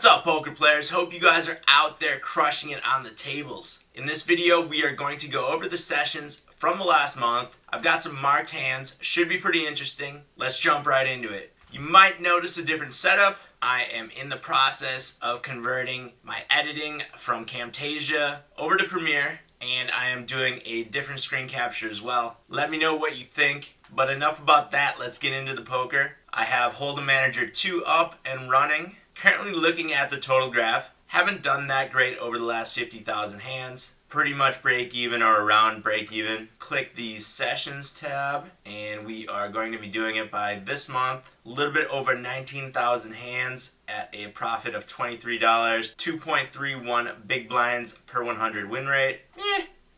What's up, poker players? Hope you guys are out there crushing it on the tables. In this video, we are going to go over the sessions from the last month. I've got some marked hands, should be pretty interesting. Let's jump right into it. You might notice a different setup. I am in the process of converting my editing from Camtasia over to Premiere, and I am doing a different screen capture as well. Let me know what you think, but enough about that. Let's get into the poker. I have Hold'em Manager 2 up and running. Currently looking at the total graph. Haven't done that great over the last 50,000 hands. Pretty much break even or around break even. Click the sessions tab and we are going to be doing it by this month. A little bit over 19,000 hands at a profit of $23. 2.31 big blinds per 100 win rate.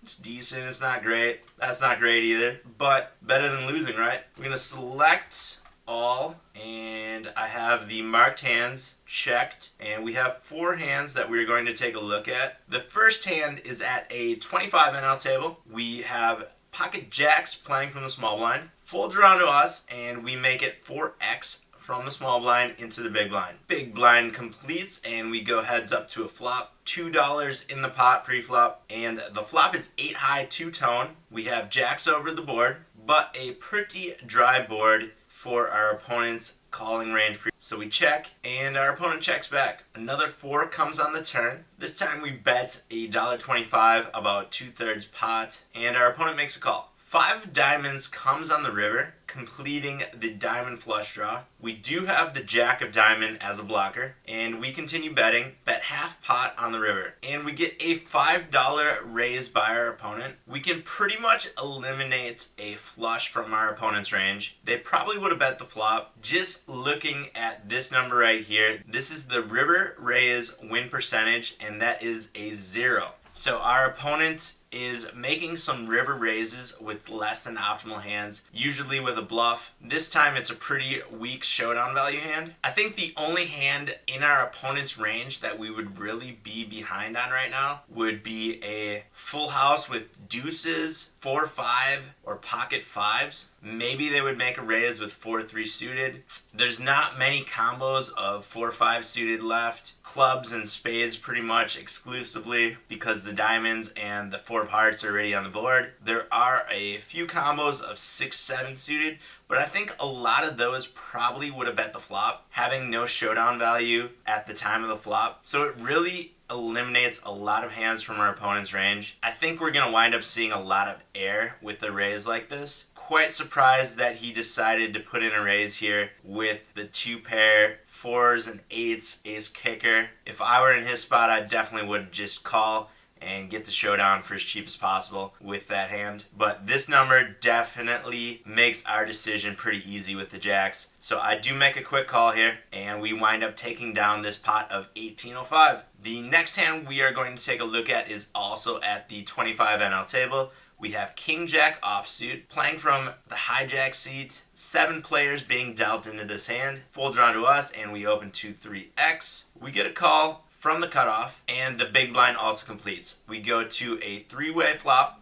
It's decent, it's not great. That's not great either, but better than losing, right? We're gonna select all, and I have the marked hands checked, and we have 4 hands that we're going to take a look at. The first hand is at a 25 NL table. We have pocket jacks playing from the small blind. Folds around to us, and we make it 4x from the small blind into the big blind. Big blind completes, and we go heads up to a flop. $2 in the pot pre-flop, and the flop is 8 high 2 tone. We have jacks over the board, but a pretty dry board for our opponent's calling range. So we check, and our opponent checks back. Another 4 comes on the turn. This time we bet $1.25, about 2/3 pot, and our opponent makes a call. 5 diamonds comes on the river, completing the diamond flush draw. We do have the jack of diamond as a blocker, and we continue betting, bet half pot on the river, and we get a $5 raise by our opponent. We can pretty much eliminate a flush from our opponent's range. They probably would have bet the flop. Just looking at this number right here, this is the river raise win percentage, and that is a 0. So our opponent is making some river raises with less than optimal hands, usually with a bluff. This time it's a pretty weak showdown value hand. I think the only hand in our opponent's range that we would really be behind on right now would be a full house with deuces, 4-5, or pocket 5s. Maybe they would make a raise with 4-3 suited. There's not many combos of 4-5 suited left. Clubs and spades pretty much exclusively, because the diamonds and the 4 of hearts are already on the board. There are a few combos of 6-7 suited, but I think a lot of those probably would have bet the flop, having no showdown value at the time of the flop. So it really eliminates a lot of hands from our opponent's range. I think we're going to wind up seeing a lot of air with a raise like this. Quite surprised that he decided to put in a raise here with the 2 pair 4s and 8s ace kicker. If I were in his spot, I definitely would just call and get the showdown for as cheap as possible with that hand. But this number definitely makes our decision pretty easy with the jacks. So I do make a quick call here, and we wind up taking down this pot of 1805. The next hand we are going to take a look at is also at the 25 NL table. We have King Jack offsuit playing from the hijack seat. 7 players being dealt into this hand. Folds around to us, and we open 2-3x. We get a call from the cutoff, and the big blind also completes. We go to a 3-way flop,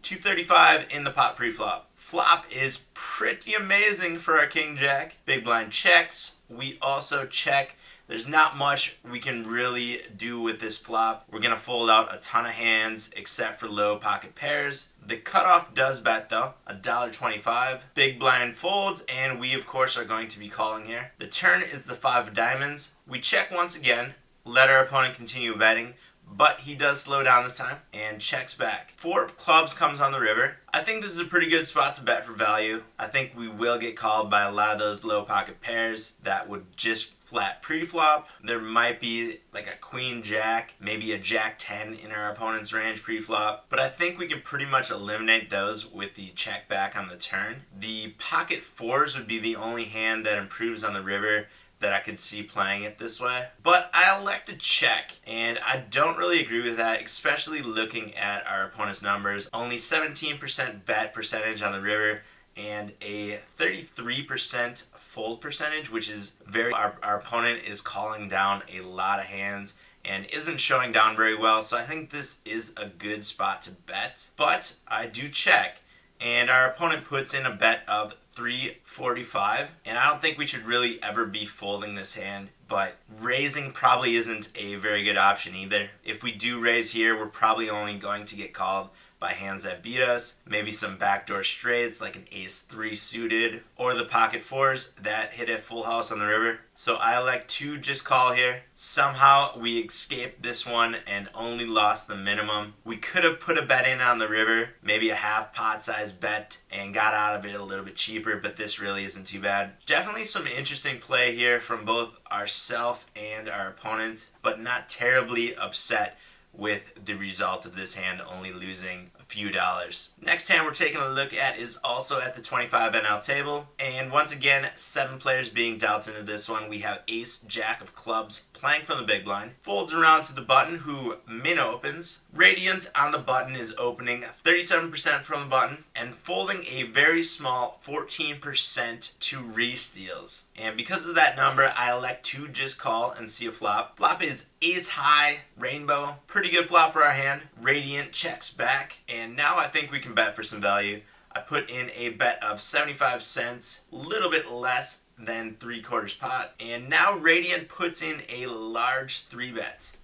235 in the pot pre-flop. Flop is pretty amazing for our King Jack. Big blind checks. We also check. There's not much we can really do with this flop. We're going to fold out a ton of hands except for low pocket pairs. The cutoff does bet though, $1.25. Big blind folds, and we of course are going to be calling here. The turn is the 5 of diamonds. We check once again, let our opponent continue betting, but he does slow down this time and checks back. 4 of clubs comes on the river. I think this is a pretty good spot to bet for value. I think we will get called by a lot of those low pocket pairs that would just flat pre-flop. There might be like a queen jack, maybe a jack 10 in our opponent's range pre-flop, but I think we can pretty much eliminate those with the check back on the turn. The pocket 4s would be the only hand that improves on the river that I could see playing it this way. But I elect to check, and I don't really agree with that, especially looking at our opponent's numbers. Only 17% bet percentage on the river and a 33% fold percentage, which is very... Our opponent is calling down a lot of hands and isn't showing down very well, so I think this is a good spot to bet. But I do check, and our opponent puts in a bet of $3.45, and I don't think we should really ever be folding this hand, but raising probably isn't a very good option either. If we do raise here, we're probably only going to get called by hands that beat us, maybe some backdoor straights like an ace-3 suited, or the pocket fours that hit a full house on the river. So I elect to just call here. Somehow we escaped this one and only lost the minimum. We could have put a bet in on the river, maybe a half pot size bet, and got out of it a little bit cheaper, but this really isn't too bad. Definitely some interesting play here from both ourself and our opponent, but not terribly upset with the result of this hand only losing a few dollars. Next hand we're taking a look at is also at the 25 NL table, and once again 7 players being dealt into this one. We have ace jack of clubs playing from the big blind, folds around to the button who min opens. Radiant on the button is opening 37% from the button and folding a very small 14% to re-steals. And because of that number, I elect to just call and see a flop. Flop is ace high rainbow. Pretty good flop for our hand. Radiant checks back, and now I think we can bet for some value. I put in a bet of 75 cents, a little bit less than 3/4 pot, and now Radiant puts in a large 3 bets.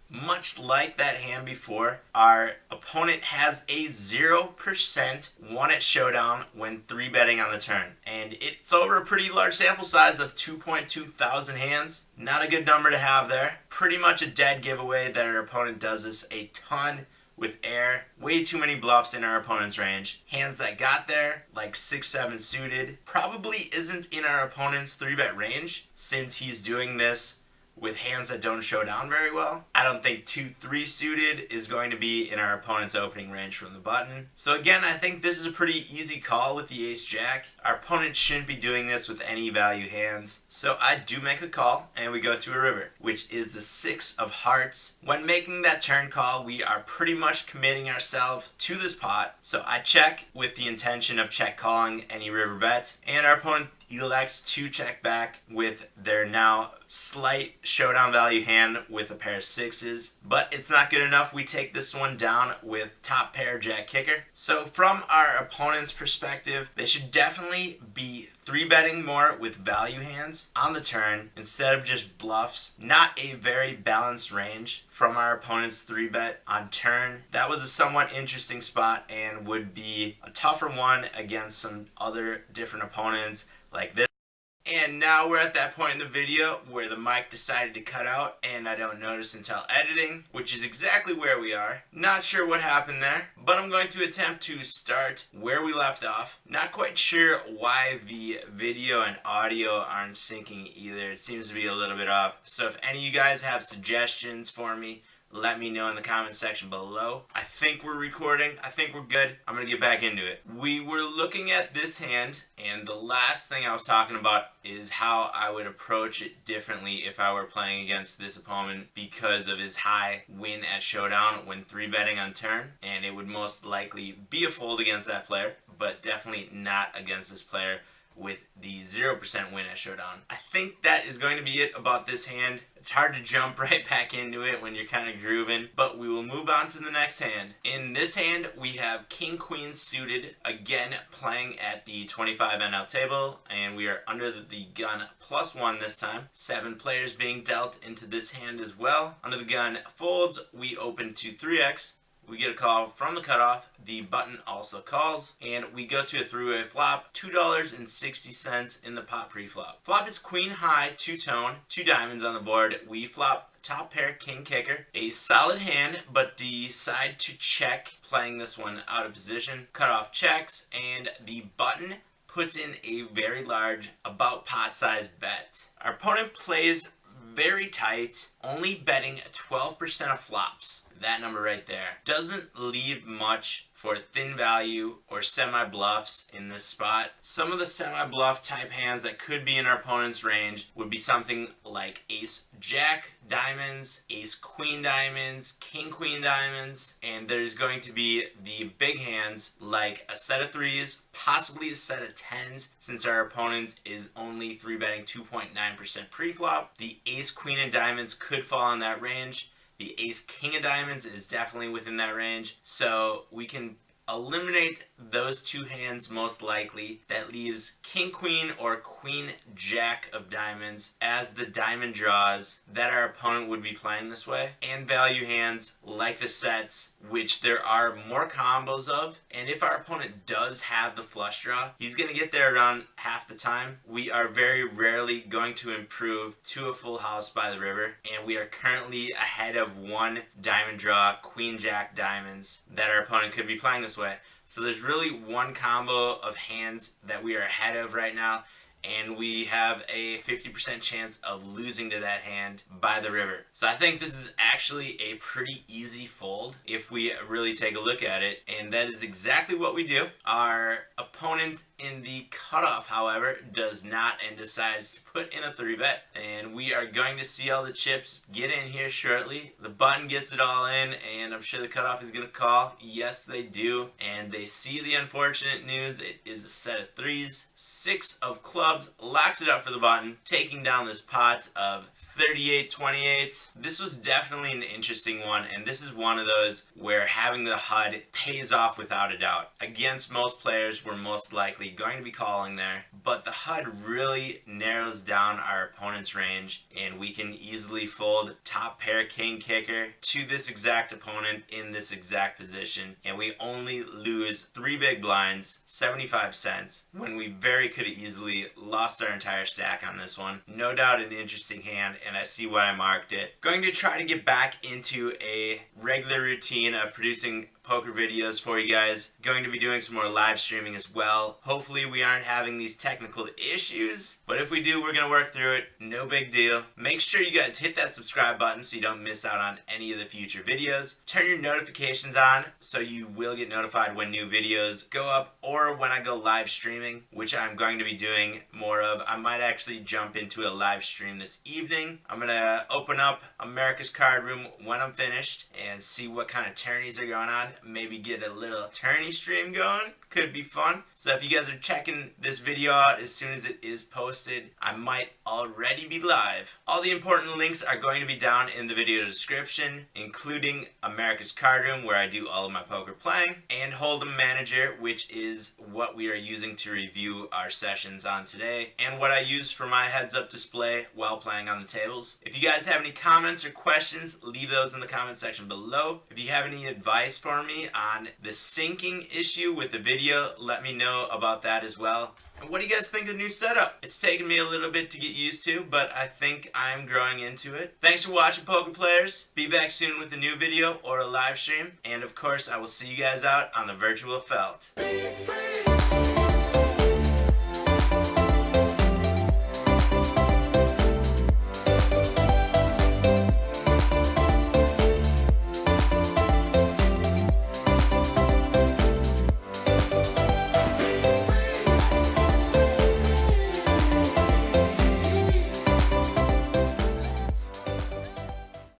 Much like that hand before, our opponent has a 0% won at showdown when 3 betting on the turn. And it's over a pretty large sample size of 2.2 thousand hands. Not a good number to have there. Pretty much a dead giveaway that our opponent does this a ton with air. Way too many bluffs in our opponent's range. Hands that got there, like 6-7 suited, probably isn't in our opponent's 3-bet range since he's doing this with hands that don't show down very well. I don't think 2-3 suited is going to be in our opponent's opening range from the button. So again, I think this is a pretty easy call with the ace jack. Our opponent shouldn't be doing this with any value hands. So I do make a call and we go to a river, which is the 6 of hearts. When making that turn call, we are pretty much committing ourselves to this pot. So I check with the intention of check calling any river bet, and our opponent elects to check back with their now slight showdown value hand with a pair of 6s, but it's not good enough. We take this one down with top pair jack kicker. So from our opponent's perspective, they should definitely be 3-betting more with value hands on the turn instead of just bluffs. Not a very balanced range from our opponent's 3-bet on turn. That was a somewhat interesting spot and would be a tougher one against some other different opponents like this. And now we're at that point in the video where the mic decided to cut out and I don't notice until editing, which is exactly where we are. Not sure what happened there, but I'm going to attempt to start where we left off. Not quite sure why the video and audio aren't syncing either. It seems to be a little bit off. So if any of you guys have suggestions for me, let me know in the comment section below. I think we're recording. I think we're good. I'm going to get back into it. We were looking at this hand, and the last thing I was talking about is how I would approach it differently if I were playing against this opponent because of his high win at showdown when 3-betting on turn, and it would most likely be a fold against that player, but definitely not against this player with the 0% win at showdown. I think that is going to be it about this hand. It's hard to jump right back into it when you're kind of grooving, but we will move on to the next hand. In this hand, we have King Queen suited, again playing at the 25 NL table, and we are under the gun +1 this time. 7 players being dealt into this hand as well. Under the gun folds, we open to 3x. We get a call from the cutoff, the button also calls, and we go to a three-way flop, $2.60 in the pot pre-flop. Flop is queen high, 2-tone, 2 diamonds on the board. We flop top pair king kicker, a solid hand, but decide to check, playing this one out of position. Cutoff checks, and the button puts in a very large, about pot sized bet. Our opponent plays very tight, only betting 12% of flops. That number right there doesn't leave much for thin value or semi-bluffs in this spot. Some of the semi-bluff type hands that could be in our opponent's range would be something like ace jack diamonds, ace queen diamonds, king queen diamonds, and there's going to be the big hands like a set of 3s, possibly a set of 10s, since our opponent is only 3-betting 2.9% pre-flop. The ace queen and diamonds could fall in that range. The ace king of diamonds is definitely within that range, so we can eliminate those two hands most likely. That leaves king queen or queen jack of diamonds as the diamond draws that our opponent would be playing this way, and value hands like the sets, which there are more combos of. And if our opponent does have the flush draw, he's going to get there around half the time. We are very rarely going to improve to a full house by the river, and we are currently ahead of one diamond draw, queen jack diamonds, that our opponent could be playing this way. So there's really one combo of hands that we are ahead of right now, and we have a 50% chance of losing to that hand by the river. So I think this is actually a pretty easy fold if we really take a look at it, and that is exactly what we do. Our opponent in the cutoff, however, does not and decides to put in a 3-bet, and we are going to see all the chips get in here shortly. The button gets it all in, and I'm sure the cutoff is going to call. Yes, they do, and they see the unfortunate news. It is a set of threes. 6 of clubs locks it up for the button, taking down this pot of 38-28. This was definitely an interesting one, and this is one of those where having the HUD pays off without a doubt. Against most players, we're most likely going to be calling there, but the HUD really narrows down our opponent's range, and we can easily fold top pair king kicker to this exact opponent in this exact position, and we only lose 3 big blinds, 75 cents, when we very could have easily lost our entire stack on this one. No doubt an interesting hand, and I see why I marked it. Going to try to get back into a regular routine of producing poker videos for you guys. Going to be doing some more live streaming as well. Hopefully we aren't having these technical issues, but if we do, we're going to work through it. No big deal. Make sure you guys hit that subscribe button so you don't miss out on any of the future videos. Turn your notifications on so you will get notified when new videos go up or when I go live streaming, which I'm going to be doing more of. I might actually jump into a live stream this evening. I'm going to open up America's Card Room when I'm finished and see what kind of tourneys are going on. Maybe get a little tourney stream going. Could be fun. So if you guys are checking this video out as soon as it is posted, I might already be live. All the important links are going to be down in the video description, including America's Card Room, where I do all of my poker playing, and Hold'em Manager, which is what we are using to review our sessions on today, and what I use for my heads-up display while playing on the tables. If you guys have any comments or questions, leave those in the comment section below. If you have any advice for me on the syncing issue with the video, let me know about that as well. And what do you guys think of the new setup? It's taken me a little bit to get used to, but I think I'm growing into it. Thanks for watching, poker players. Be back soon with a new video or a live stream. And of course, I will see you guys out on the virtual felt. Be free.